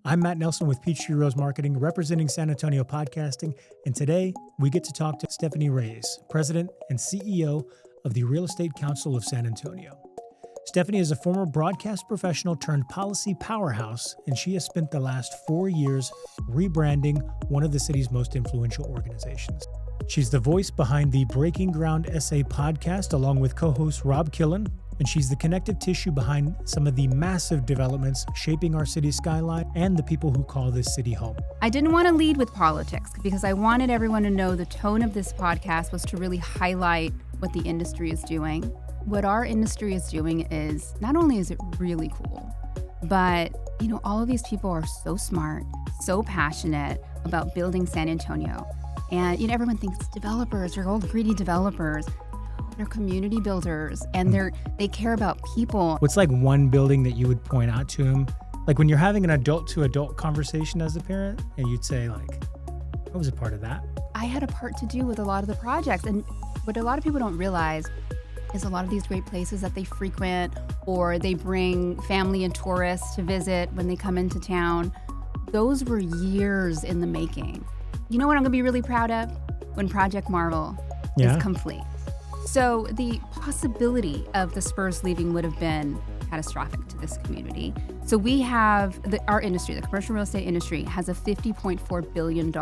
I'm Matt Nelson with Peachtree Rose Marketing, representing San Antonio podcasting, and today we get to talk to Stephanie Reyes, President and CEO of the Real Estate Council of San Antonio. Stephanie is a former broadcast professional turned policy powerhouse, and she has spent the last 4 years rebranding one of the city's most influential organizations. She's the voice behind the Breaking Ground SA podcast, along with co-host Rob Killen, and she's the connective tissue behind some of the massive developments shaping our city skyline and the people who call this city home. I didn't want to lead with politics because I wanted everyone to know the tone of this podcast was to really highlight what the industry is doing. What our industry is doing is, not only is it really cool, but all of these people are so smart, so passionate about building San Antonio. And everyone thinks developers are old greedy developers. They're community builders, and they care about people. What's like one building that you would point out to him? Like when you're having an adult-to-adult conversation as a parent, and you'd say, like, I was a part of that. I had a part to do with a lot of the projects. And what a lot of people don't realize is a lot of these great places that they frequent, or they bring family and tourists to visit when they come into town, those were years in the making. You know what I'm going to be really proud of? When Project Marvel is complete. So the possibility of the Spurs leaving would have been catastrophic to this community. So we have our industry, the commercial real estate industry, has a $50.4 billion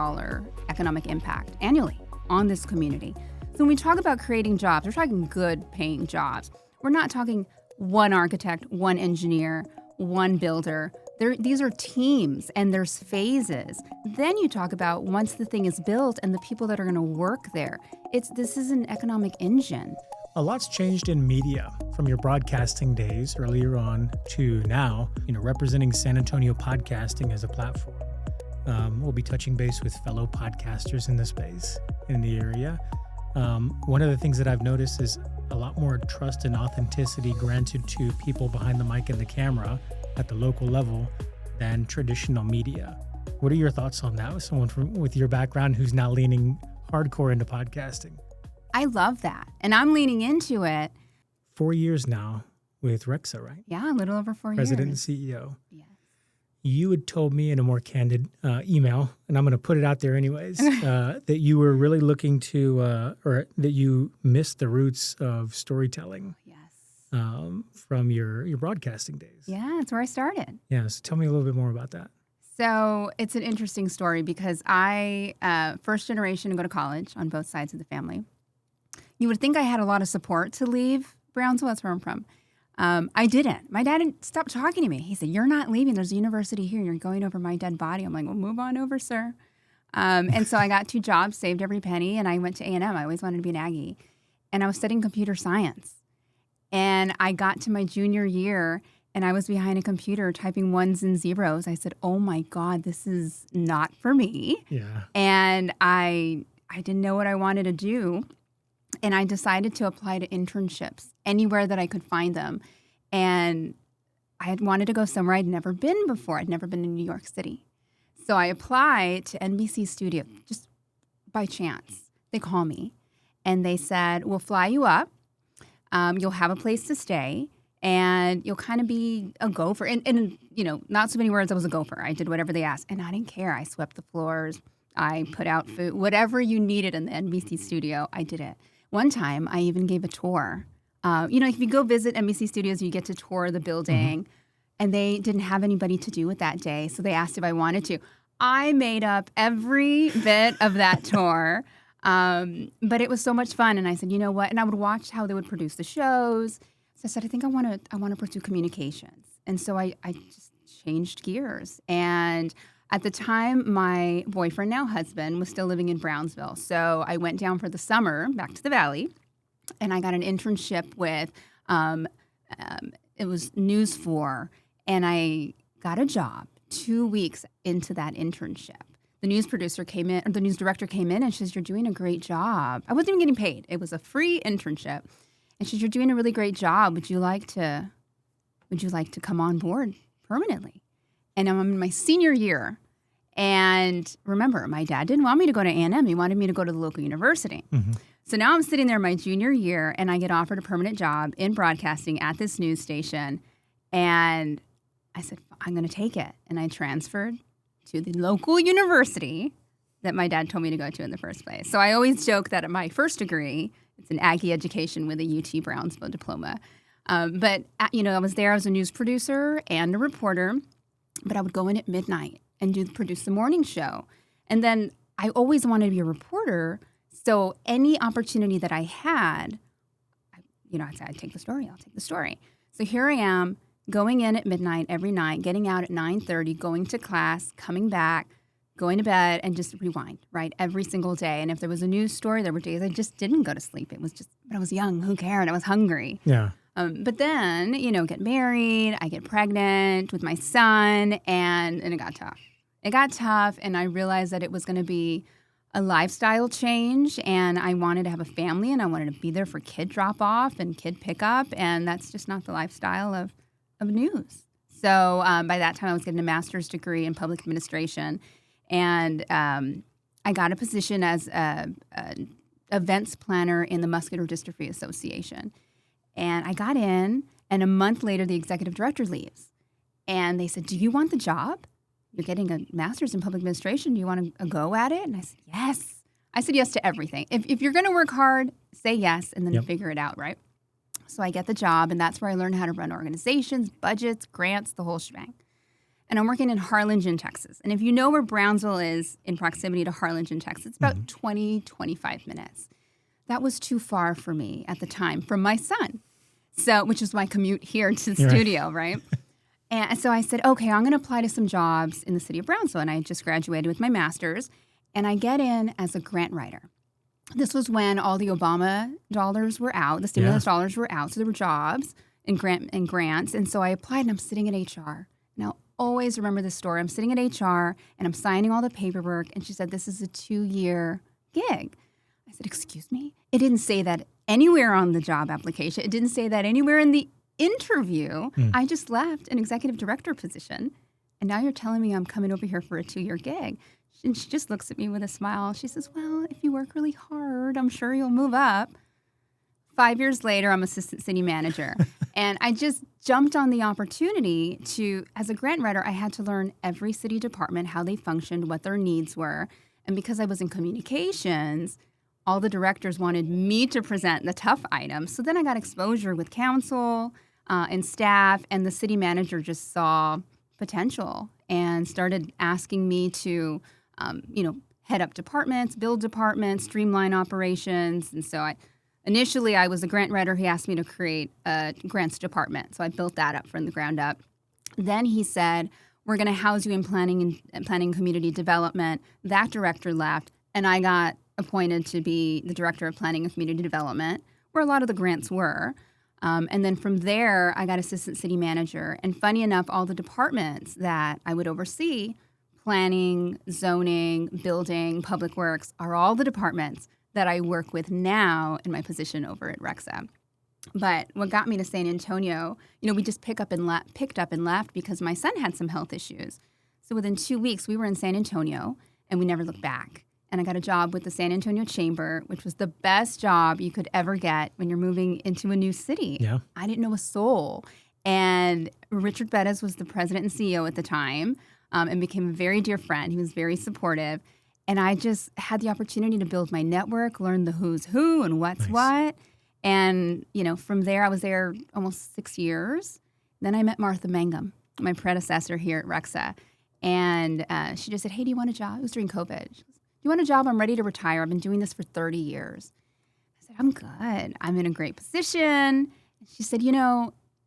economic impact annually on this community. So when we talk about creating jobs, we're talking good paying jobs. We're not talking one architect, one engineer, one builder. These are teams, and there's phases. Then you talk about once the thing is built and the people that are going to work there. This is an economic engine. A lot's changed in media from your broadcasting days earlier on to now, representing San Antonio podcasting as a platform. We'll be touching base with fellow podcasters in the space, in the area. One of the things that I've noticed is a lot more trust and authenticity granted to people behind the mic and the camera at the local level than traditional media. What are your thoughts on that with someone with your background who's now leaning hardcore into podcasting? I love that. And I'm leaning into it. 4 years now with RECSA, right? Yeah, a little over 4 years. President and CEO. Yes. You had told me in a more candid email, and I'm going to put it out there anyways, that you were really looking to, or that you missed the roots of storytelling. Yes. From your broadcasting days. Yeah, that's where I started. Yeah, so tell me a little bit more about that. So it's an interesting story because I, first generation to go to college on both sides of the family. You would think I had a lot of support to leave Brownsville. That's where I'm from. I didn't. My dad stopped talking to me. He said, "You're not leaving. There's a university here. You're going over my dead body." I'm like, "Well, move on over, sir." And so I got 2 jobs, saved every penny, and I went to A&M. I always wanted to be an Aggie. And I was studying computer science. And I got to my junior year, and I was behind a computer typing ones and zeros. I said, "Oh my God, this is not for me." Yeah. And I didn't know what I wanted to do. And I decided to apply to internships anywhere that I could find them. And I had wanted to go somewhere I'd never been before. I'd never been in New York City. So I applied to NBC Studio just by chance. They call me, and they said, "We'll fly you up. You'll have a place to stay, and you'll kind of be a gopher." And not so many words, I was a gopher. I did whatever they asked, and I didn't care. I swept the floors. I put out food. Whatever you needed in the NBC studio, I did it. One time, I even gave a tour. If you go visit NBC Studios, you get to tour the building, and they didn't have anybody to do it that day, so they asked if I wanted to. I made up every bit of that tour. But it was so much fun, and I said, you know what? And I would watch how they would produce the shows. So I said, I think I want to pursue communications, and so I just changed gears. And at the time, my boyfriend, now husband, was still living in Brownsville. So I went down for the summer back to the Valley, and I got an internship with it was News 4, and I got a job 2 weeks into that internship. The news producer came in, or the news director came in, and she says, "You're doing a great job." I wasn't even getting paid. It was a free internship. And she says, "You're doing a really great job. Would you like to come on board permanently?" And I'm in my senior year. And remember, my dad didn't want me to go to A&M. He wanted me to go to the local university. Mm-hmm. So now I'm sitting there my junior year, and I get offered a permanent job in broadcasting at this news station. And I said, I'm going to take it. And I transferred to the local university that my dad told me to go to in the first place. So I always joke that my first degree, it's an Aggie education with a UT Brownsville diploma. But I was there as a news producer and a reporter, but I would go in at midnight and produce the morning show. And then I always wanted to be a reporter. So any opportunity that I had, I'd say, I'd take the story. I'll take the story. So here I am going in at midnight every night, getting out at 9:30, going to class, coming back, going to bed, and just rewind, right, every single day. And if there was a news story, there were days I just didn't go to sleep. It was just, but I was young. Who cared? I was hungry. Yeah. But then, get married, I get pregnant with my son, and it got tough. It got tough, and I realized that it was going to be a lifestyle change, and I wanted to have a family, and I wanted to be there for kid drop-off and kid pickup, and that's just not the lifestyle of news. So by that time, I was getting a master's degree in public administration, and I got a position as an events planner in the Muscular Dystrophy Association. And I got in, and a month later, the executive director leaves. And they said, do you want the job? You're getting a master's in public administration. Do you want a go at it? And I said, yes. I said yes to everything. If you're going to work hard, say yes, and then figure it out, right? So I get the job, and that's where I learned how to run organizations, budgets, grants, the whole shebang. And I'm working in Harlingen, Texas. And if you know where Brownsville is in proximity to Harlingen, Texas, it's about 20, 25 minutes. That was too far for me at the time from my son, which is my commute here to the studio, right? And so I said, okay, I'm going to apply to some jobs in the city of Brownsville. And I just graduated with my master's, and I get in as a grant writer. This was when all the Obama dollars were out, the stimulus dollars were out, so there were jobs and grants. And so I applied, and I'm sitting at HR. Now, always remember this story. I'm sitting at HR, and I'm signing all the paperwork, and she said, this is a 2-year gig. I said, excuse me? It didn't say that anywhere on the job application. It didn't say that anywhere in the interview. I just left an executive director position, and now you're telling me I'm coming over here for a 2-year gig. And she just looks at me with a smile. She says, well, if you work really hard, I'm sure you'll move up. 5 years later, I'm assistant city manager. And I just jumped on the opportunity to, as a grant writer, I had to learn every city department, how they functioned, what their needs were. And because I was in communications, all the directors wanted me to present the tough items. So then I got exposure with council and staff, and the city manager just saw potential and started asking me to, head up departments, build departments, streamline operations. And so initially I was a grant writer. He asked me to create a grants department. So I built that up from the ground up. Then he said, we're going to house you in planning and community development. That director left, and I got appointed to be the director of planning and community development, where a lot of the grants were. And then from there, I got assistant city manager. And funny enough, all the departments that I would oversee, planning, zoning, building, public works, are all the departments that I work with now in my position over at RECSA. But what got me to San Antonio, we just picked up and left because my son had some health issues. So within 2 weeks, we were in San Antonio, and we never looked back. And I got a job with the San Antonio Chamber, which was the best job you could ever get when you're moving into a new city. Yeah. I didn't know a soul. And Richard Bettis was the president and CEO at the time, and became a very dear friend. He was very supportive. And I just had the opportunity to build my network, learn the who's who and what's what. And, from there, I was there almost 6 years. Then I met Martha Mangum, my predecessor here at RECSA. And she just said, hey, do you want a job? It was during COVID. She goes, do you want a job? I'm ready to retire. I've been doing this for 30 years. I said, I'm good. I'm in a great position. And she said,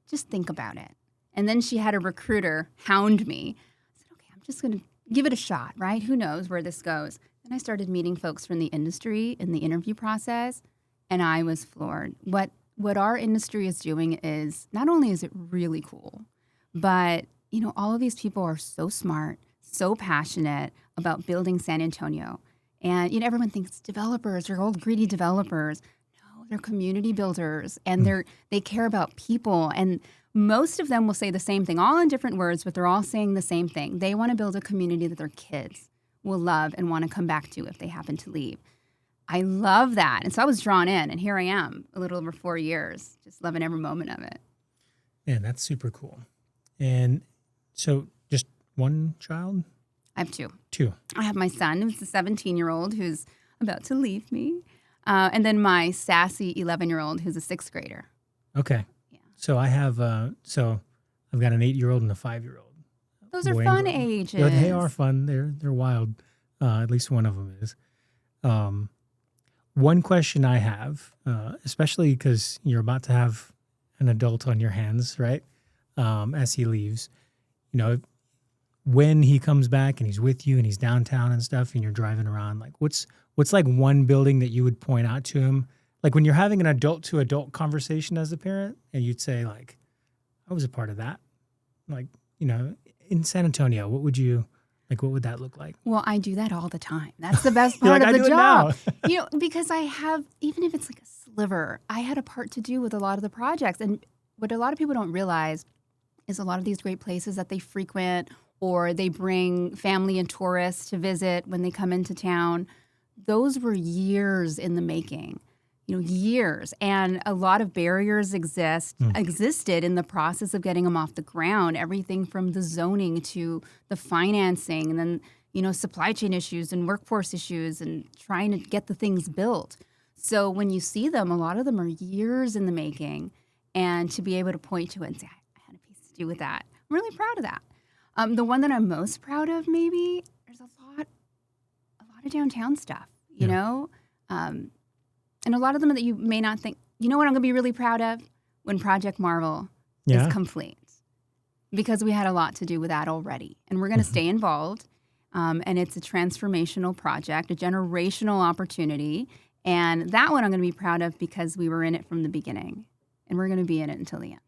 just think about it. And then she had a recruiter hound me. I said, okay, I'm just going to give it a shot, right? Who knows where this goes? And I started meeting folks from the industry in the interview process, and I was floored. What our industry is doing is, not only is it really cool, but, all of these people are so smart, so passionate about building San Antonio. And, everyone thinks developers are old greedy developers. No, they're community builders, and they care about people. And most of them will say the same thing, all in different words, but they're all saying the same thing. They want to build a community that their kids will love and want to come back to if they happen to leave. I love that. And so I was drawn in, and here I am, a little over 4 years, just loving every moment of it. Man, that's super cool. And So just one child? I have two. Two. I have my son, who's a 17-year-old who's about to leave me. And then my sassy 11-year-old who's a 6th grader. Okay. Yeah. So I have, I've got an 8-year-old and a 5-year-old. Those are fun ages. Yeah, they are fun. They're wild. At least one of them is. One question I have, especially because you're about to have an adult on your hands, right? As he leaves, when he comes back and he's with you and he's downtown and stuff and you're driving around, like what's like one building that you would point out to him? Like when you're having an adult to adult conversation as a parent and you'd say like, I was a part of that. Like, in San Antonio, what would that look like? Well, I do that all the time. That's the best part of the job. Because I have, even if it's like a sliver, I had a part to do with a lot of the projects. And what a lot of people don't realize is a lot of these great places that they frequent or they bring family and tourists to visit when they come into town, those were years in the making. Years. And a lot of barriers existed in the process of getting them off the ground, everything from the zoning to the financing and then, supply chain issues and workforce issues and trying to get the things built. So when you see them, a lot of them are years in the making. And to be able to point to it and say, I had a piece to do with that. I'm really proud of that. The one that I'm most proud of, maybe, there's a lot of downtown stuff, you know? And a lot of them that you may not think, what I'm going to be really proud of? When Project Marvel is complete. Because we had a lot to do with that already. And we're going to stay involved. And it's a transformational project, a generational opportunity. And that one I'm going to be proud of because we were in it from the beginning. And we're going to be in it until the end.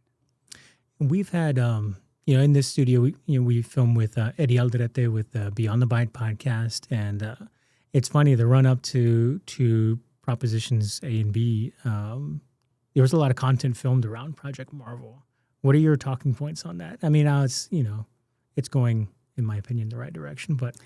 We've had, in this studio, we film with Eddie Alderete with Beyond the Bite podcast. And it's funny, the run up to Propositions A and B, there was a lot of content filmed around Project Marvel. What are your talking points on that? I mean, now it's going, in my opinion, the right direction, but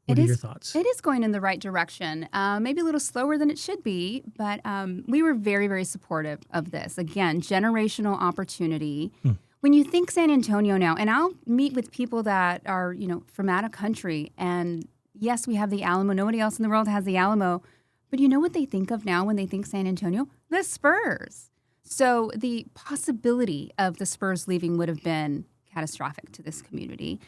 what are your thoughts? It is going in the right direction. Maybe a little slower than it should be, but we were very, very supportive of this. Again, generational opportunity. When you think San Antonio now, and I'll meet with people that are, from out of country, and yes, we have the Alamo. Nobody else in the world has the Alamo. But you know what they think of now when they think San Antonio? The Spurs. So the possibility of the Spurs leaving would have been catastrophic to this community.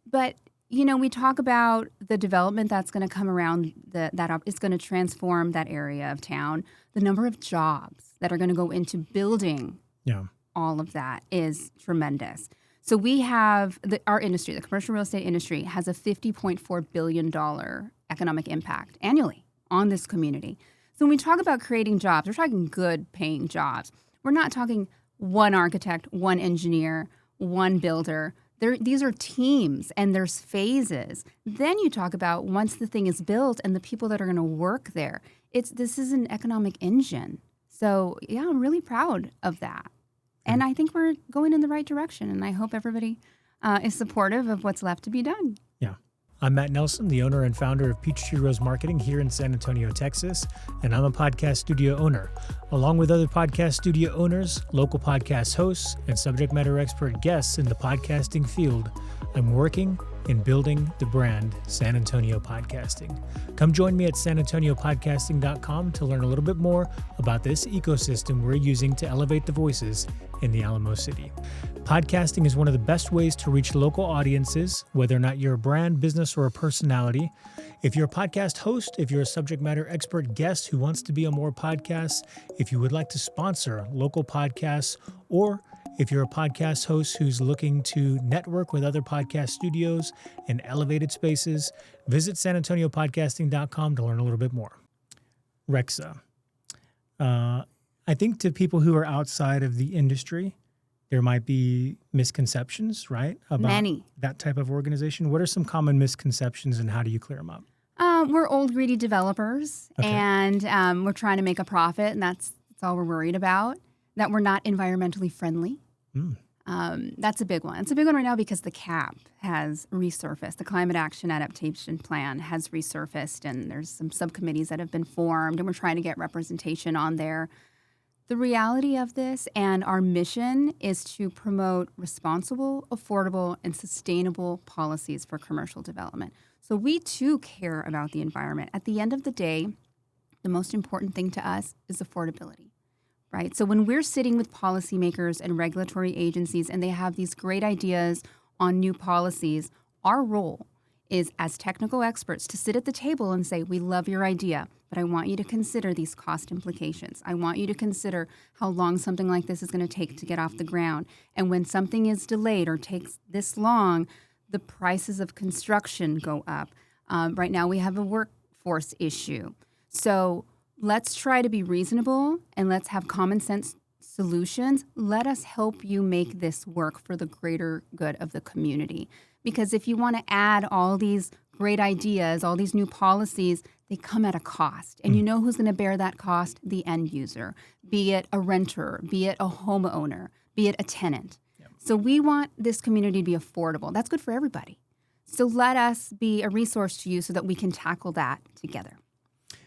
But, we talk about the development that's going to come around that is going to transform that area of town. The number of jobs that are going to go into building all of that is tremendous. So we have our industry, the commercial real estate industry, has a $50.4 billion economic impact annually on this community. So when we talk about creating jobs, we're talking good paying jobs. We're not talking one architect, one engineer, one builder. These are teams and there's phases. Then you talk about once the thing is built and the people that are going to work there. This is an economic engine. So yeah, I'm really proud of that. And I think we're going in the right direction. And I hope everybody is supportive of what's left to be done. Yeah. I'm Matt Nelson, the owner and founder of Peachtree Rose Marketing here in San Antonio, Texas, and I'm a podcast studio owner. Along with other podcast studio owners, local podcast hosts, and subject matter expert guests in the podcasting field, I'm working in building the brand San Antonio Podcasting. Come join me at sanantoniopodcasting.com to learn a little bit more about this ecosystem we're using to elevate the voices in the Alamo City. Podcasting is one of the best ways to reach local audiences, whether or not you're a brand, business, or a personality. If you're a podcast host, if you're a subject matter expert guest who wants to be on more podcasts, if you would like to sponsor local podcasts, or if you're a podcast host who's looking to network with other podcast studios and elevated spaces, visit sanantoniopodcasting.com to learn a little bit more. RECSA. I think to people who are outside of the industry, there might be misconceptions, right? About Many. That type of organization. What are some common misconceptions and how do you clear them up? We're old, greedy developers, and we're trying to make a profit, and that's all we're worried about. That we're not environmentally friendly. That's a big one. It's a big one right now because the CAP has resurfaced. The Climate Action Adaptation Plan has resurfaced, and there's some subcommittees that have been formed, and we're trying to get representation on there. The reality of this and our mission is to promote responsible, affordable, and sustainable policies for commercial development. So we too care about the environment. At the end of the day, the most important thing to us is affordability, right? So when we're sitting with policymakers and regulatory agencies and they have these great ideas on new policies, our role is as technical experts to sit at the table and say, we love your idea, but I want you to consider these cost implications. I want you to consider how long something like this is going to take to get off the ground. And when something is delayed or takes this long, the prices of construction go up. Right now we have a workforce issue. So let's try to be reasonable and let's have common sense solutions. Let us help you make this work for the greater good of the community. Because if you want to add all these great ideas, all these new policies, they come at a cost. And you know who's going to bear that cost? The end user, be it a renter, be it a homeowner, be it a tenant. Yep. So we want this community to be affordable. That's good for everybody. So let us be a resource to you so that we can tackle that together.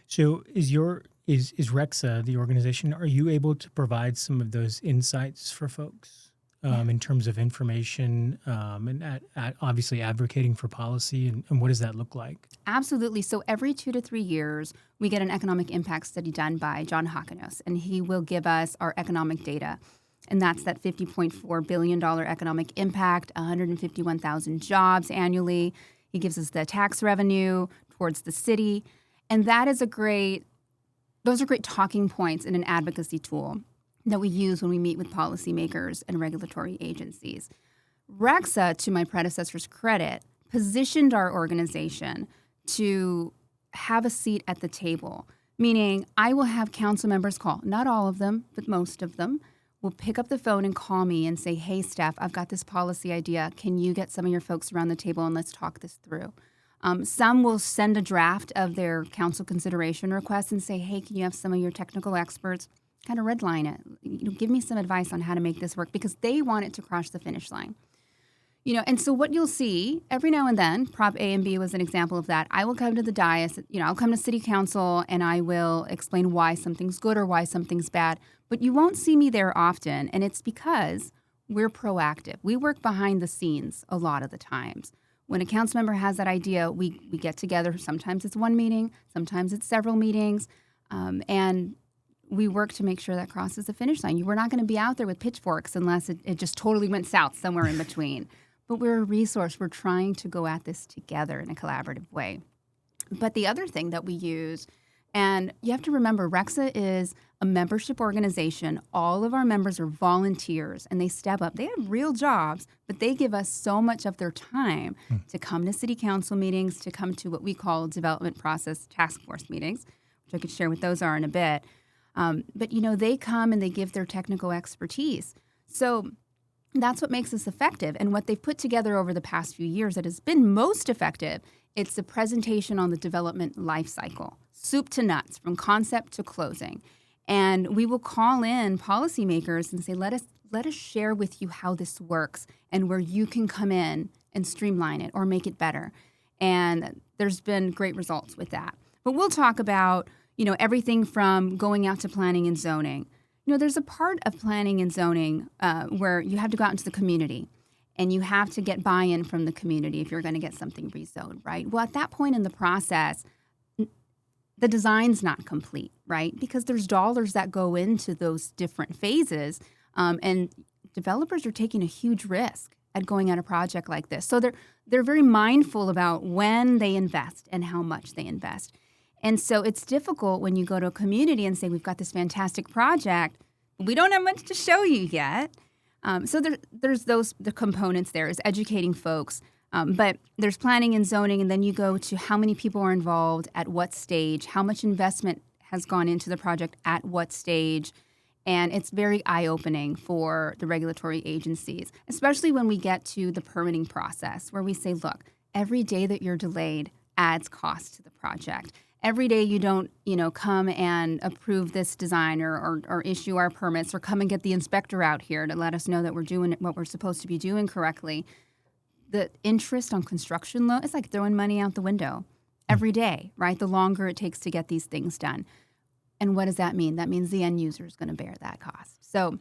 So is RECSA, the organization, are you able to provide some of those insights for folks? In terms of information and obviously advocating for policy, and what does that look like? Absolutely. So every 2 to 3 years, we get an economic impact study done by John Hakanos, and he will give us our economic data. And that's that $50.4 billion economic impact, 151,000 jobs annually. He gives us the tax revenue towards the city. And that is those are great talking points in an advocacy tool that we use when we meet with policymakers and regulatory agencies. RECSA, to my predecessor's credit, positioned our organization to have a seat at the table, meaning I will have council members call, not all of them, but most of them, will pick up the phone and call me and say, hey, Steph, I've got this policy idea. Can you get some of your folks around the table and let's talk this through? Some will send a draft of their council consideration request and say, hey, can you have some of your technical experts kind of redline it, give me some advice on how to make this work, because they want it to cross the finish line. And so what you'll see every now and then, Prop A and B was an example of that. I will come to the dais, I'll come to city council and I will explain why something's good or why something's bad, but you won't see me there often. And it's because we're proactive. We work behind the scenes a lot of the times. When a council member has that idea, we get together. Sometimes it's one meeting, sometimes it's several meetings, and we work to make sure that crosses the finish line. We're not going to be out there with pitchforks unless it just totally went south somewhere in between. But we're a resource. We're trying to go at this together in a collaborative way. But the other thing that we use, and you have to remember, RECSA is a membership organization. All of our members are volunteers, and they step up. They have real jobs, but they give us so much of their time to come to city council meetings, to come to what we call development process task force meetings, which I could share what those are in a bit. But they come and they give their technical expertise. So that's what makes us effective. And what they've put together over the past few years that has been most effective, it's the presentation on the development life cycle, soup to nuts, from concept to closing. And we will call in policymakers and say, let us share with you how this works and where you can come in and streamline it or make it better. And there's been great results with that. But we'll talk about everything from going out to planning and zoning. There's a part of planning and zoning where you have to go out into the community and you have to get buy-in from the community if you're going to get something rezoned, right? Well, at that point in the process, the design's not complete, right? Because there's dollars that go into those different phases, and developers are taking a huge risk at going at a project like this. So they're very mindful about when they invest and how much they invest. And so it's difficult when you go to a community and say, we've got this fantastic project, but we don't have much to show you yet. So there's the components there is educating folks. But there's planning and zoning, and then you go to how many people are involved, at what stage, how much investment has gone into the project at what stage. And it's very eye-opening for the regulatory agencies, especially when we get to the permitting process, where we say, look, every day that you're delayed adds cost to the project. Every day you don't, come and approve this design or issue our permits or come and get the inspector out here to let us know that we're doing what we're supposed to be doing correctly. The interest on construction loan is like throwing money out the window every day, right? The longer it takes to get these things done. And what does that mean? That means the end user is going to bear that cost. So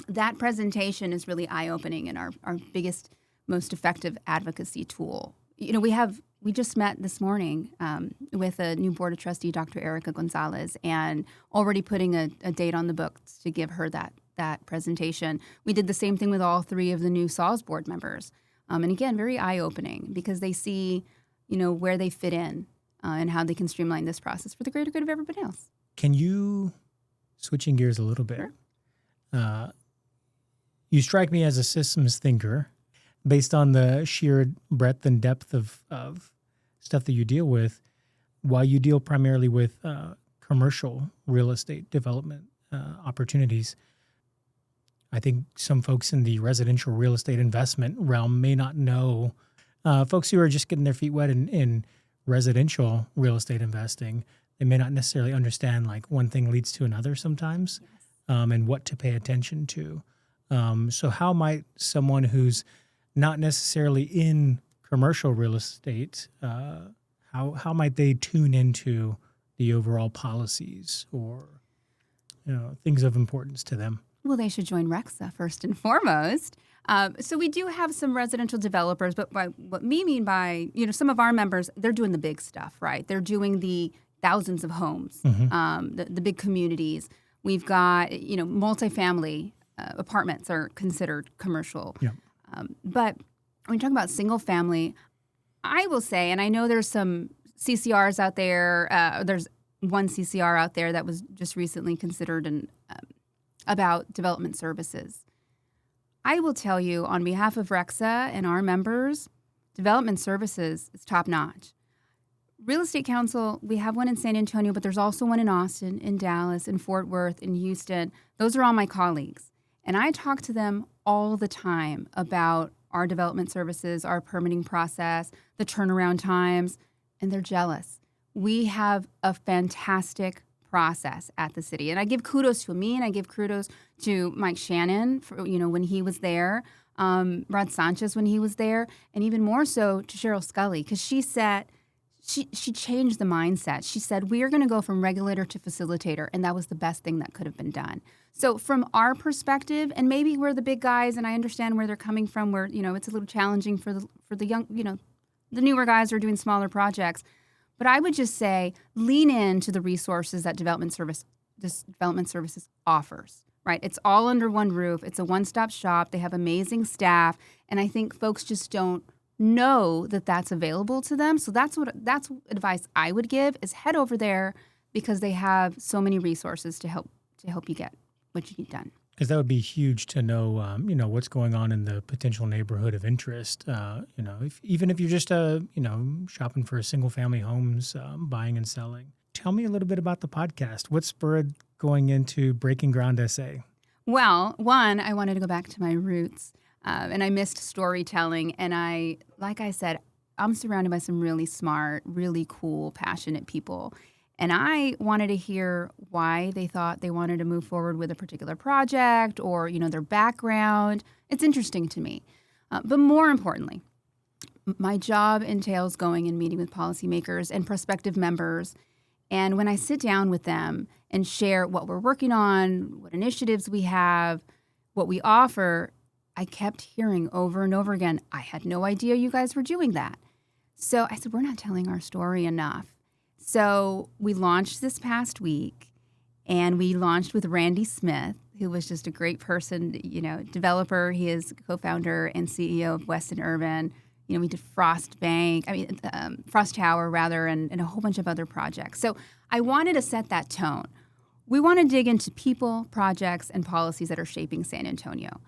that presentation is really eye-opening and our biggest, most effective advocacy tool. We just met this morning with a new board of trustee, Dr. Erica Gonzalez, and already putting a date on the books to give her that presentation. We did the same thing with all 3 of the new SAWS board members. And again, very eye-opening because they see, where they fit in and how they can streamline this process for the greater good of everybody else. Can you, switching gears a little bit, Sure. You strike me as a systems thinker based on the sheer breadth and depth of stuff that you deal with, while you deal primarily with commercial real estate development opportunities. I think some folks in the residential real estate investment realm may not know, folks who are just getting their feet wet in residential real estate investing, they may not necessarily understand like one thing leads to another sometimes, and what to pay attention to. So how might someone who's not necessarily in commercial real estate, how might they tune into the overall policies or things of importance to them? Well, they should join RECSA first and foremost. So we do have some residential developers, but what we mean by, some of our members, they're doing the big stuff, right? They're doing the thousands of homes, the big communities. We've got, multifamily apartments are considered commercial. Yeah. But when you talk about single family, I will say, and I know there's some CCRs out there, there's one CCR out there that was just recently considered about development services. I will tell you on behalf of RECSA and our members, development services is top notch. Real Estate Council, we have one in San Antonio, but there's also one in Austin, in Dallas, in Fort Worth, in Houston. Those are all my colleagues. And I talk to them all the time about our development services, our permitting process, the turnaround times, and they're jealous. We have a fantastic process at the city. And I give kudos to Amin, I give kudos to Mike Shannon, for, when he was there, Rod Sanchez when he was there, and even more so to Cheryl Scully, because she changed the mindset. She said, we are going to go from regulator to facilitator, and that was the best thing that could have been done. So from our perspective, and maybe we're the big guys, and I understand where they're coming from, where, it's a little challenging for the young, the newer guys who are doing smaller projects. But I would just say lean into the resources that development services offers, right? It's all under one roof. It's a one-stop shop. They have amazing staff, and I think folks just don't know that that's available to them. So that's advice I would give is head over there because they have so many resources to help you get what you need done. Because that would be huge to know, what's going on in the potential neighborhood of interest. Even if you're just, shopping for single-family homes, buying and selling. Tell me a little bit about the podcast. What spurred going into Breaking Ground SA? Well, one, I wanted to go back to my roots, and I missed storytelling. And like I said, I'm surrounded by some really smart, really cool, passionate people. And I wanted to hear why they thought they wanted to move forward with a particular project or, their background. It's interesting to me. But more importantly, my job entails going and meeting with policymakers and prospective members. And when I sit down with them and share what we're working on, what initiatives we have, what we offer, I kept hearing over and over again, I had no idea you guys were doing that. So I said, we're not telling our story enough. So we launched this past week, and we launched with Randy Smith, who was just a great person, developer. He is co-founder and CEO of Weston Urban. We did Frost Tower, and a whole bunch of other projects. So I wanted to set that tone. We want to dig into people, projects, and policies that are shaping San Antonio.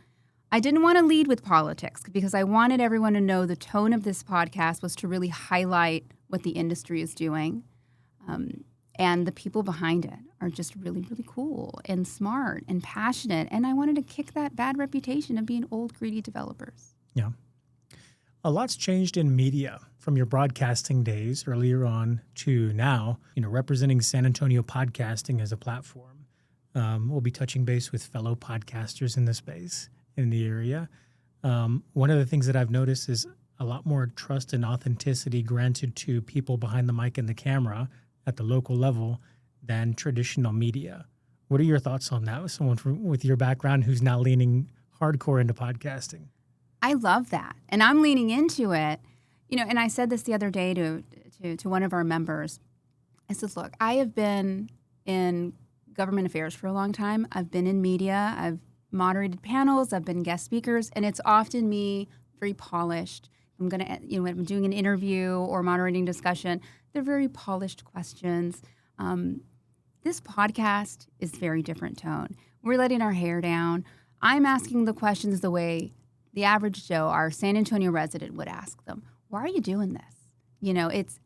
I didn't want to lead with politics because I wanted everyone to know the tone of this podcast was to really highlight what the industry is doing. And the people behind it are just really, really cool and smart and passionate. And I wanted to kick that bad reputation of being old, greedy developers. Yeah. A lot's changed in media from your broadcasting days earlier on to now, representing San Antonio podcasting as a platform. We'll be touching base with fellow podcasters in the space, in the area. One of the things that I've noticed is a lot more trust and authenticity granted to people behind the mic and the camera at the local level than traditional media. What are your thoughts on that with someone with your background who's now leaning hardcore into podcasting? I love that. And I'm leaning into it. And I said this the other day to one of our members. I said, look, I have been in government affairs for a long time. I've been in media. I've moderated panels. I've been guest speakers. And it's often me, very polished. I'm going to, when I'm doing an interview or moderating discussion, they're very polished questions. This podcast is very different tone. We're letting our hair down. I'm asking the questions the way the average Joe, our San Antonio resident, would ask them. Why are you doing this?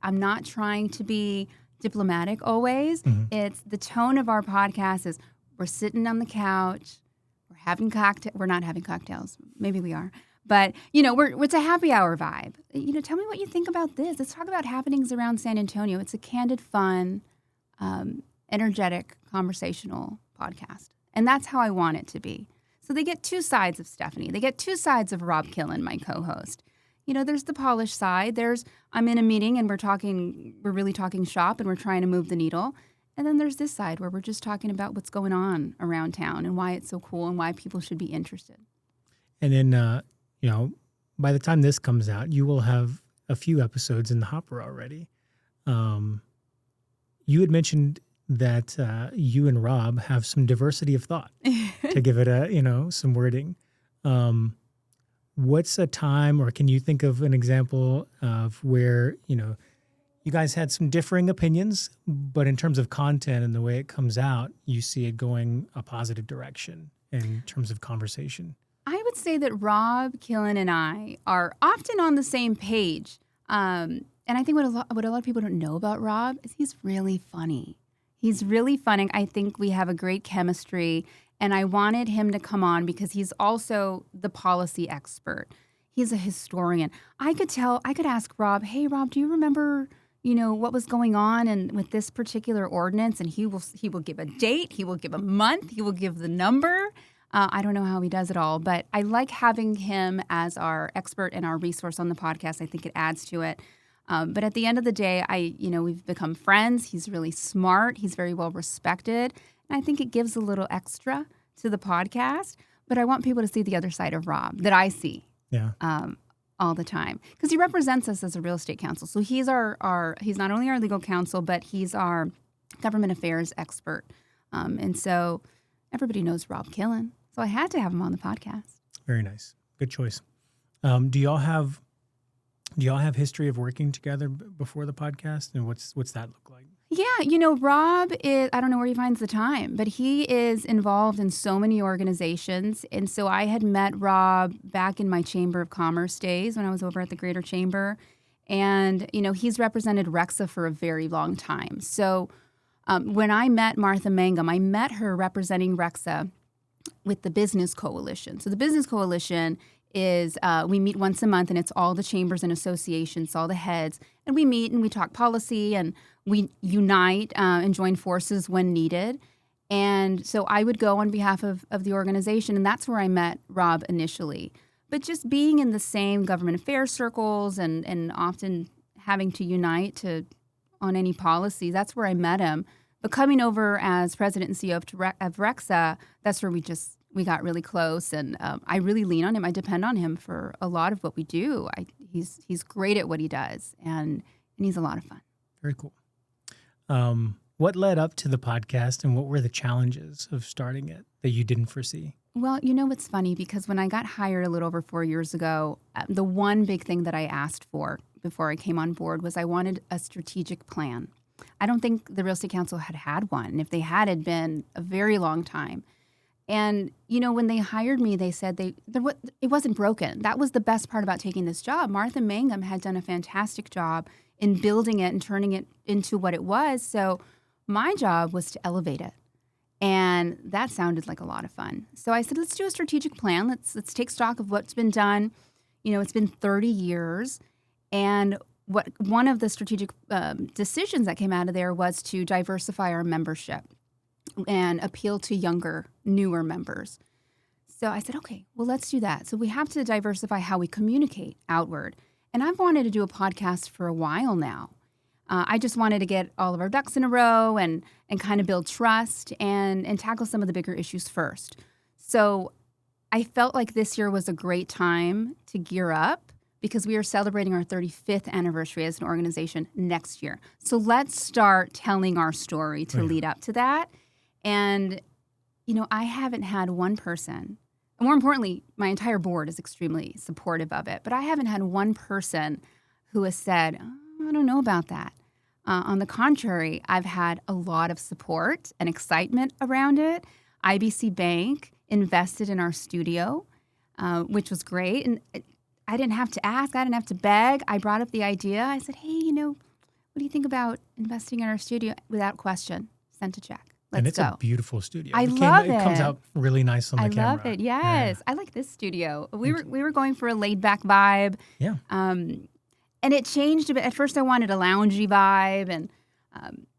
I'm not trying to be diplomatic always. Mm-hmm. It's the tone of our podcast is we're sitting on the couch, we're having we're not having cocktails. Maybe we are. But, it's a happy hour vibe. Tell me what you think about this. Let's talk about happenings around San Antonio. It's a candid, fun, energetic, conversational podcast. And that's how I want it to be. So they get two sides of Stephanie. They get two sides of Rob Killen, my co-host. There's the polished side. I'm in a meeting and we're really talking shop and we're trying to move the needle. And then there's this side where we're just talking about what's going on around town and why it's so cool and why people should be interested. And then, by the time this comes out, you will have a few episodes in the hopper already. You had mentioned that you and Rob have some diversity of thought, to give it some wording. What's a time, or can you think of an example of where, you guys had some differing opinions, but in terms of content and the way it comes out, you see it going a positive direction in terms of conversation? I would say that Rob Killen and I are often on the same page. And I think what a lot of people don't know about Rob is he's really funny. He's really funny. I think we have a great chemistry. And I wanted him to come on because he's also the policy expert. He's a historian. I could ask Rob, hey, Rob, do you remember, what was going on and with this particular ordinance? And he will give a date. He will give a month. He will give the number. I don't know how he does it all, but I like having him as our expert and our resource on the podcast. I think it adds to it. But at the end of the day, we've become friends. He's really smart. He's very well respected. And I think it gives a little extra to the podcast. But I want people to see the other side of Rob that I see all the time. Because he represents us as a real estate counsel. So he's he's not only our legal counsel, but he's our government affairs expert. And so everybody knows Rob Killen. So I had to have him on the podcast. Very nice. Good choice. Do y'all have history of working together before the podcast? And what's that look like? Yeah, Rob is, I don't know where he finds the time, but he is involved in so many organizations. And so I had met Rob back in my Chamber of Commerce days when I was over at the Greater Chamber. And, he's represented RECSA for a very long time. So when I met Martha Mangum, I met her representing RECSA with the Business Coalition. So the Business Coalition is we meet once a month, and it's all the chambers and associations, all the heads, and we meet and we talk policy and we unite and join forces when needed. And so I would go on behalf of the organization, and that's where I met Rob initially. But just being in the same government affairs circles and often having to unite on any policy, that's where I met him. But coming over as president and CEO of RECSA, that's where we got really close, and I really lean on him. I depend on him for a lot of what we do. He's great at what he does, and he's a lot of fun. Very cool. What led up to the podcast, and what were the challenges of starting it that you didn't foresee? Well, it's funny because when I got hired a little over 4 years ago, the one big thing that I asked for before I came on board was I wanted a strategic plan. I don't think the Real Estate Council had one. And if they had, it'd been a very long time. And, when they hired me, they said it wasn't broken. That was the best part about taking this job. Martha Mangum had done a fantastic job in building it and turning it into what it was. So my job was to elevate it. And that sounded like a lot of fun. So I said, let's do a strategic plan. Let's take stock of what's been done. It's been 30 years. And one of the strategic decisions that came out of there was to diversify our membership and appeal to younger, newer members. So I said, okay, well, let's do that. So we have to diversify how we communicate outward. And I've wanted to do a podcast for a while now. I just wanted to get all of our ducks in a row and kind of build trust and tackle some of the bigger issues first. So I felt like this year was a great time to gear up because we are celebrating our 35th anniversary as an organization next year. So let's start telling our story to lead up to that. And, I haven't had one person, and more importantly, my entire board is extremely supportive of it, but I haven't had one person who has said, oh, I don't know about that. On the contrary, I've had a lot of support and excitement around it. IBC Bank invested in our studio, which was great. And I didn't have to ask. I didn't have to beg. I brought up the idea. I said, hey, what do you think about investing in our studio? Without question, sent a check. Let's and it's go. a beautiful studio. I love it. It comes out really nice on the camera. I love it. Yes. Yeah. I like this studio. We were going for a laid back vibe. Yeah. And it changed a bit. At first, I wanted a loungy vibe, and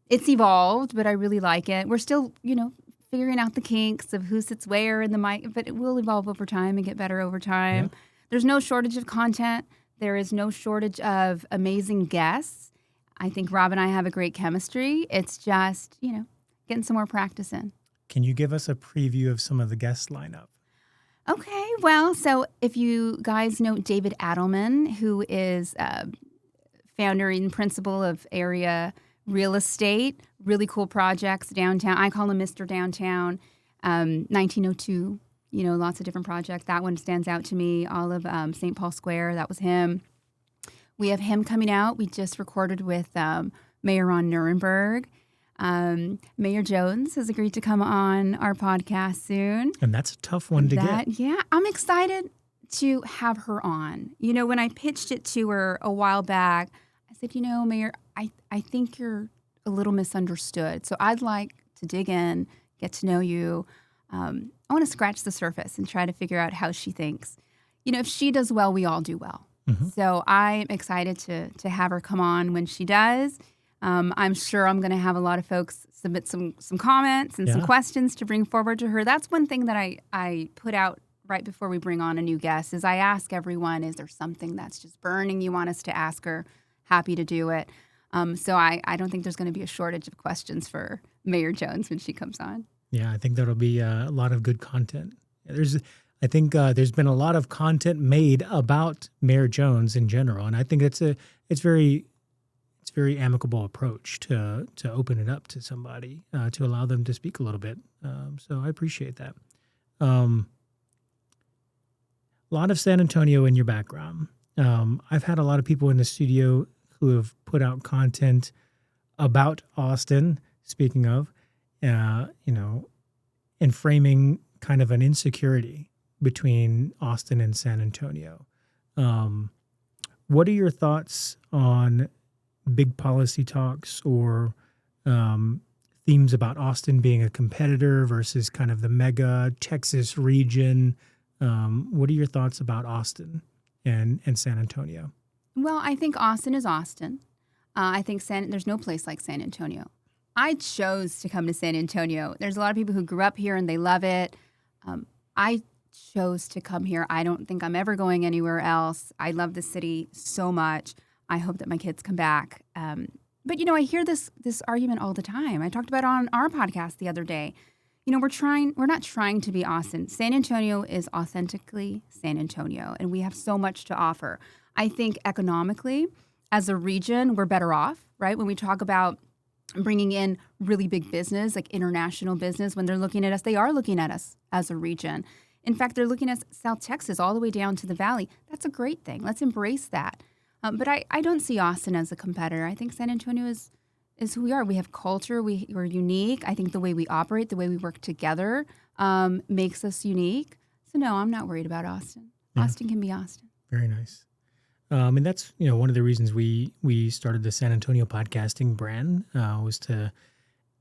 it's evolved, but I really like it. We're still, figuring out the kinks of who sits where in the mic, but it will evolve over time and get better over time. Yeah. There's no shortage of content. There is no shortage of amazing guests. I think Rob and I have a great chemistry. It's just, getting some more practice in. Can you give us a preview of some of the guest lineup? Okay, well, so if you guys know David Adelman, who is founder and principal of Area Real Estate, really cool projects downtown. I call him Mr. Downtown, 1902, lots of different projects. That one stands out to me. All of St. Paul Square, that was him. We have him coming out. We just recorded with Mayor Ron Nirenberg. Mayor Jones has agreed to come on our podcast soon. And that's a tough one to get. Yeah, I'm excited to have her on. When I pitched it to her a while back, I said, Mayor, I think you're a little misunderstood. So I'd like to dig in, get to know you. I want to scratch the surface and try to figure out how she thinks. If she does well, we all do well. Mm-hmm. So I'm excited to have her come on when she does. I'm sure I'm going to have a lot of folks submit some comments and some questions to bring forward to her. That's one thing that I put out right before we bring on a new guest is I ask everyone, is there something that's just burning you want us to ask her? Happy to do it. So I don't think there's going to be a shortage of questions for Mayor Jones when she comes on. Yeah, I think that'll be a lot of good content. I think there's been a lot of content made about Mayor Jones in general, and I think it's very amicable approach to open it up to somebody, to allow them to speak a little bit. So I appreciate that. A lot of San Antonio in your background. I've had a lot of people in the studio who have put out content about Austin, speaking of, and framing kind of an insecurity between Austin and San Antonio. What are your thoughts on big policy talks or themes about Austin being a competitor versus kind of the mega Texas region? What are your thoughts about Austin and San Antonio? Well, I think Austin is Austin. I think there's no place like San Antonio. I chose to come to San Antonio. There's a lot of people who grew up here and they love it. I chose to come here. I don't think I'm ever going anywhere else. I love the city so much. I hope that my kids come back. But, I hear this argument all the time. I talked about it on our podcast the other day. We're not trying to be Austin. San Antonio is authentically San Antonio, and we have so much to offer. I think economically, as a region, we're better off, right? When we talk about bringing in really big business, like international business, when they're looking at us, they are looking at us as a region. In fact, they're looking at South Texas all the way down to the valley. That's a great thing. Let's embrace that. But I don't see Austin as a competitor. I think San Antonio is who we are. We have culture. We're unique. I think the way we operate, the way we work together makes us unique. So, no, I'm not worried about Austin. Yeah. Austin can be Austin. Very nice. And that's, one of the reasons we started the San Antonio podcasting brand was to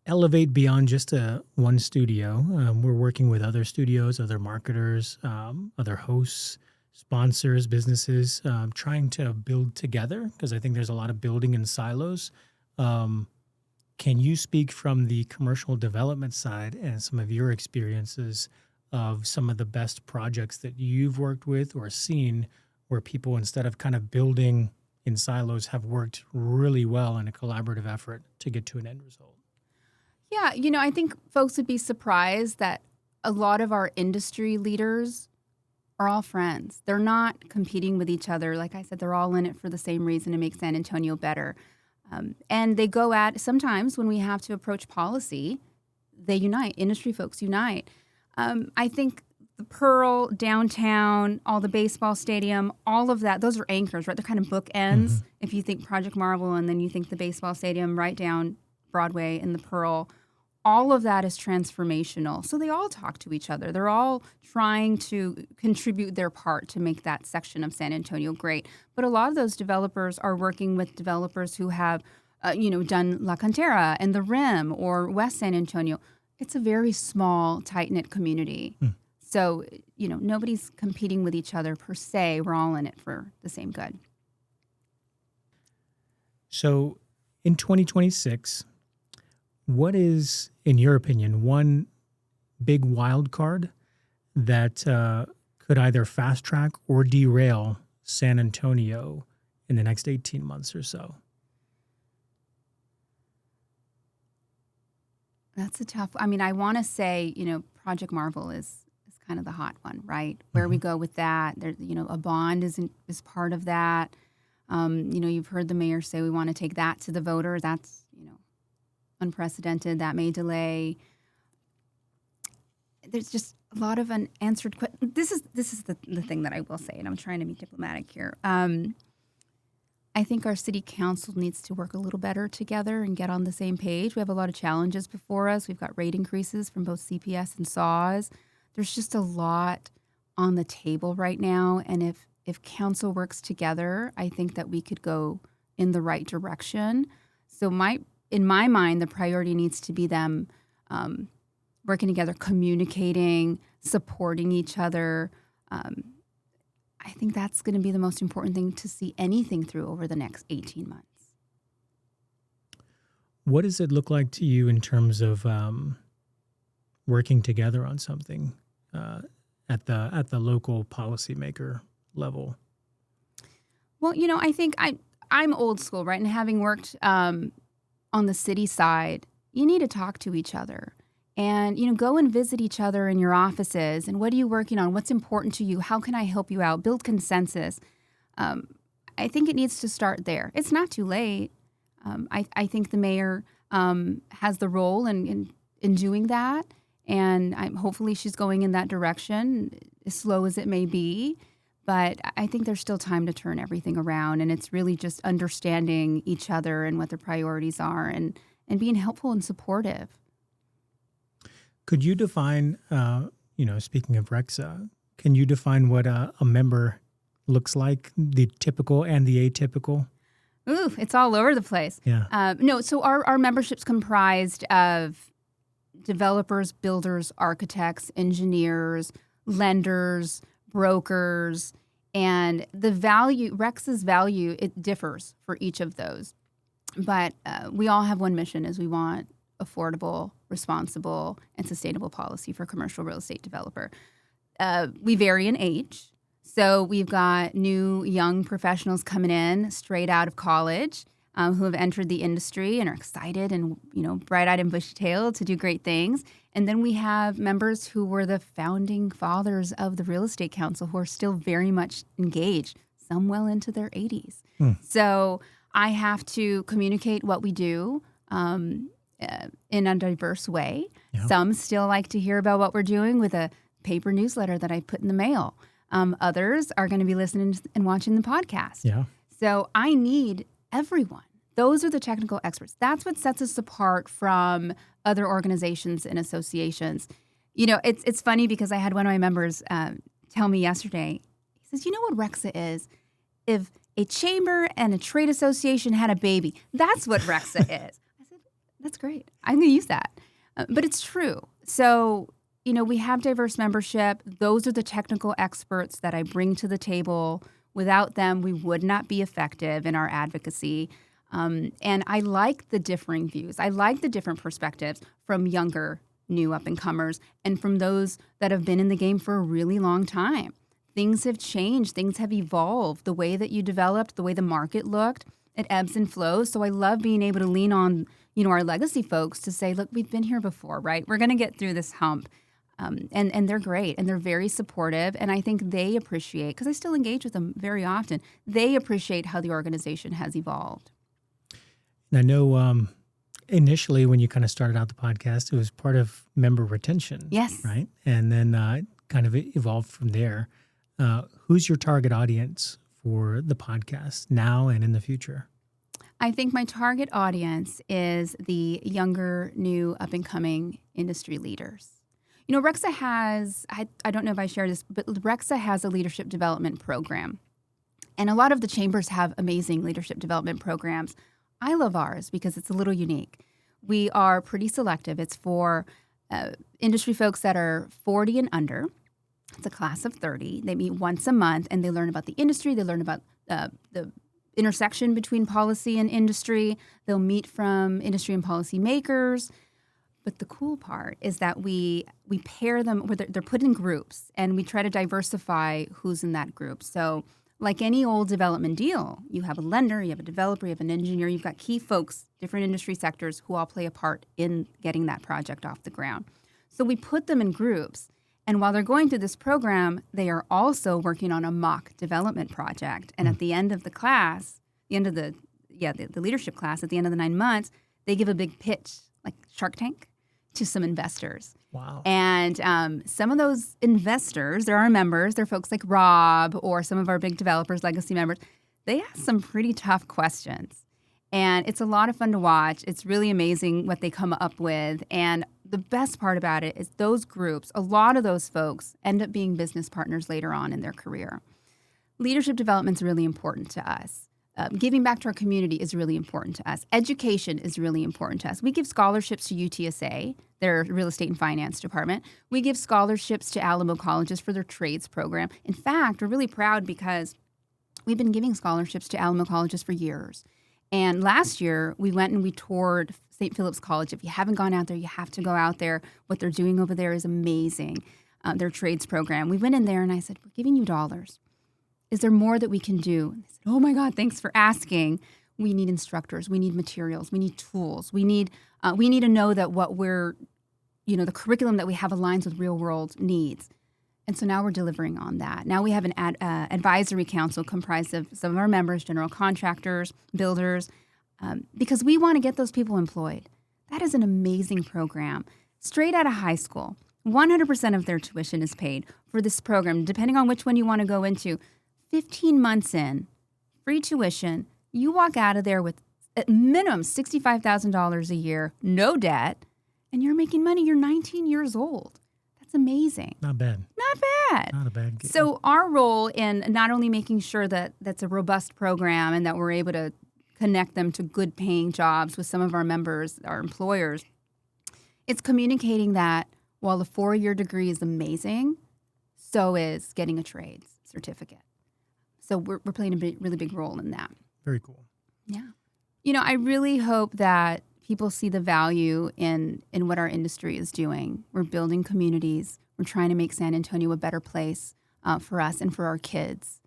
elevate beyond just one studio. We're working with other studios, other marketers, other hosts, sponsors, businesses, trying to build together because I think there's a lot of building in silos. Can you speak from the commercial development side and some of your experiences of some of the best projects that you've worked with or seen where people, instead of kind of building, in silos have worked really well in a collaborative effort to get to an end result. Yeah, I think folks would be surprised that a lot of our industry leaders are all friends. They're not competing with each other. Like I said, they're all in it for the same reason, to make San Antonio better. And they go at, sometimes when we have to approach policy, they unite. Industry folks unite. I think the Pearl, downtown, all the baseball stadium, all of that, those are anchors, right? They're kind of bookends. If you think Project Marvel and then you think the baseball stadium right down Broadway and the Pearl, all of that is transformational. So they all talk to each other. They're all trying to contribute their part to make that section of San Antonio great. But a lot of those developers are working with developers who have, done La Cantera and the Rim or West San Antonio. It's a very small, tight-knit community. So, nobody's competing with each other per se. We're all in it for the same good. So in 2026, what is, in your opinion, one big wild card that could either fast track or derail San Antonio in the next 18 months or so? That's a tough. I want to say, Project Marvel is kind of the hot one, right? Where we go with that, there, a bond is part of that. You've heard the mayor say we want to take that to the voter. That's, unprecedented. That may delay. There's just a lot of unanswered questions. This is the thing that I will say, and I'm trying to be diplomatic here. I think our city council needs to work a little better together and get on the same page. We have a lot of challenges before us. We've got rate increases from both CPS and SAWS. There's just a lot on the table right now, and if council works together, I think that we could go in the right direction. So in my mind, the priority needs to be them working together, communicating, supporting each other. I think that's going to be the most important thing to see anything through over the next 18 months. What does it look like to you in terms of working together on something at the local policymaker level? Well, I think I'm old school, right? And having worked on the city side, you need to talk to each other and, go and visit each other in your offices. And what are you working on? What's important to you? How can I help you out? Build consensus. I think it needs to start there. It's not too late. I think the mayor has the role in doing that. And hopefully she's going in that direction, as slow as it may be. But I think there's still time to turn everything around. And it's really just understanding each other and what their priorities are and being helpful and supportive. Could you define, speaking of RECSA, can you define what a member looks like, the typical and the atypical? Ooh, it's all over the place. Yeah. So our membership's comprised of developers, builders, architects, engineers, lenders, brokers, and the value, RECSA's value, it differs for each of those. But we all have one mission, is we want affordable, responsible, and sustainable policy for commercial real estate developer. We vary in age. So we've got new young professionals coming in straight out of college who have entered the industry and are excited and, bright-eyed and bushy-tailed to do great things. And then we have members who were the founding fathers of the Real Estate Council who are still very much engaged, some well into their 80s. So I have to communicate what we do in a diverse way. Yeah. Some still like to hear about what we're doing with a paper newsletter that I put in the mail. Others are going to be listening and watching the podcast. Yeah. So I need everyone. Those are the technical experts. That's what sets us apart from other organizations and associations. It's funny because I had one of my members tell me yesterday, he says, you know what RECSA is? If a chamber and a trade association had a baby, that's what RECSA is. I said, that's great. I'm going to use that. But it's true. So, we have diverse membership. Those are the technical experts that I bring to the table. Without them, we would not be effective in our advocacy. And I like the differing views. I like the different perspectives from younger, new up-and-comers and from those that have been in the game for a really long time. things have changed. Things have evolved. The way that you developed, the way the market looked, it ebbs and flows. So I love being able to lean on, our legacy folks to say, look, we've been here before, right? We're going to get through this hump. And they're great, and they're very supportive. And I think they appreciate, because I still engage with them very often, they appreciate how the organization has evolved. And I know initially when you kind of started out the podcast, it was part of member retention. Yes. Right? And then it kind of evolved from there. Who's your target audience for the podcast now and in the future? I think my target audience is the younger, new, up-and-coming industry leaders. RECSA has, I don't know if I shared this, but RECSA has a leadership development program. And a lot of the chambers have amazing leadership development programs. I love ours because it's a little unique. We are pretty selective. It's for industry folks that are 40 and under. It's a class of 30. They meet once a month, and they learn about the industry. They learn about the intersection between policy and industry. They'll meet from industry and policy makers. But the cool part is that we pair them, where they're put in groups, and we try to diversify who's in that group. So like any old development deal, you have a lender, you have a developer, you have an engineer, you've got key folks, different industry sectors who all play a part in getting that project off the ground. So we put them in groups. And while they're going through this program, they are also working on a mock development project. And at the end of the class, the leadership class, at the end of the 9 months, they give a big pitch, like Shark Tank, to some investors. Wow. And some of those investors, they're our members, they're folks like Rob or some of our big developers, legacy members. They ask some pretty tough questions. And it's a lot of fun to watch. It's really amazing what they come up with. And the best part about it is those groups, a lot of those folks end up being business partners later on in their career. Leadership development is really important to us. Giving back to our community is really important to us. Education is really important to us. We give scholarships to UTSA, their real estate and finance department. We give scholarships to Alamo colleges for their trades program. In fact, we're really proud because we've been giving scholarships to Alamo colleges for years. And last year, we went and we toured St. Philip's College. If you haven't gone out there, you have to go out there. What they're doing over there is amazing, their trades program. We went in there and I said, we're giving you dollars. Is there more that we can do? And they said, oh my God, thanks for asking. We need instructors. We need materials. We need tools. We need to know that what we're, the curriculum that we have aligns with real world needs. And so now we're delivering on that. Now we have an advisory council comprised of some of our members, general contractors, builders, because we want to get those people employed. That is an amazing program. Straight out of high school, 100% of their tuition is paid for this program, depending on which one you want to go into. 15 months in, free tuition, you walk out of there with at minimum $65,000 a year, no debt, and you're making money. You're 19 years old. That's amazing. Not bad. Not bad. Not a bad game. So our role in not only making sure that that's a robust program and that we're able to connect them to good paying jobs with some of our members, our employers, it's communicating that while a 4-year degree is amazing, so is getting a trades certificate. So we're playing a really big role in that. Very cool. Yeah. I really hope that people see the value in what our industry is doing. We're building communities. We're trying to make San Antonio a better place for us and for our kids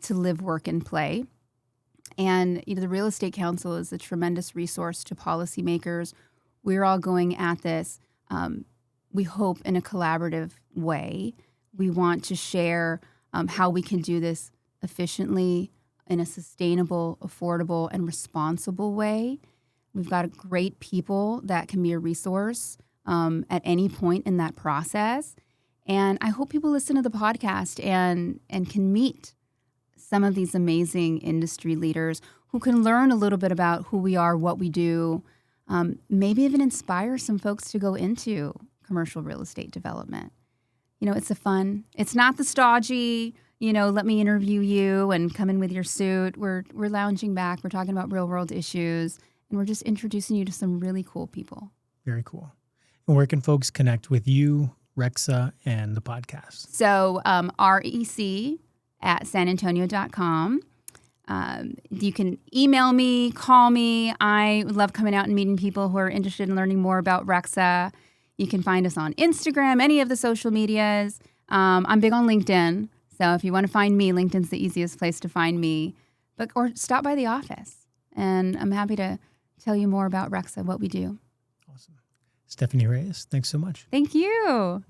to live, work, and play. And the Real Estate Council is a tremendous resource to policymakers. We're all going at this, we hope, in a collaborative way. We want to share how we can do this efficiently, in a sustainable, affordable, and responsible way. We've got great people that can be a resource at any point in that process. And I hope people listen to the podcast and can meet some of these amazing industry leaders who can learn a little bit about who we are, what we do, maybe even inspire some folks to go into commercial real estate development. It's not the stodgy, let me interview you and come in with your suit. We're lounging back. We're talking about real world issues, and we're just introducing you to some really cool people. Very cool. And where can folks connect with you, RECSA, and the podcast? So rec@sanantonio.com. You can email me, call me. I love coming out and meeting people who are interested in learning more about RECSA. You can find us on Instagram, any of the social medias. I'm big on LinkedIn. So if you want to find me, LinkedIn's the easiest place to find me. Or stop by the office, and I'm happy to tell you more about RECSA, what we do. Awesome. Stephanie Reyes, thanks so much. Thank you.